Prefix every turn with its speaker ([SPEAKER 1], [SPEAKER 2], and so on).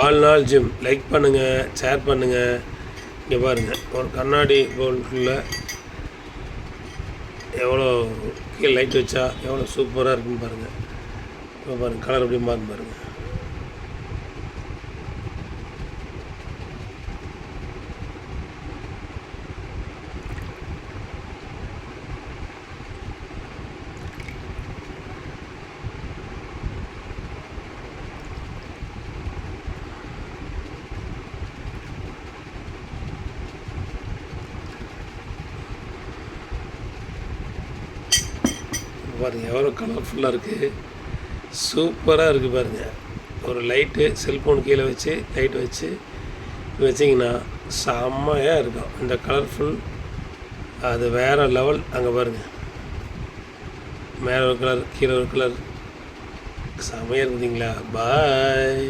[SPEAKER 1] All நாள் gym like பண்ணுங்கள், share பண்ணுங்கள். இங்கே பாருங்கள், ஒரு கண்ணாடி பவுலுக்குள்ளே எவ்வளோ கீழே லைட் வச்சா எவ்வளோ சூப்பராக இருக்குன்னு பாருங்கள். இப்போ பாருங்கள் கலர் எப்படி மாறும் பாருங்கள். பாருங்கள் எவ்வளோ கலர்ஃபுல்லாக இருக்குது, சூப்பராக இருக்குது பாருங்கள். ஒரு லைட்டு செல்ஃபோன் கீழே வச்சு லைட் வச்சு வச்சிங்கன்னா செம்மையாக இருக்கும். இந்த கலர்ஃபுல் அது வேறு லெவல். அங்கே பாருங்கள், மேலே ஒரு கலர் கீழே ஒரு கலர், செம்மையாக இருக்குதுங்களா? பாய்.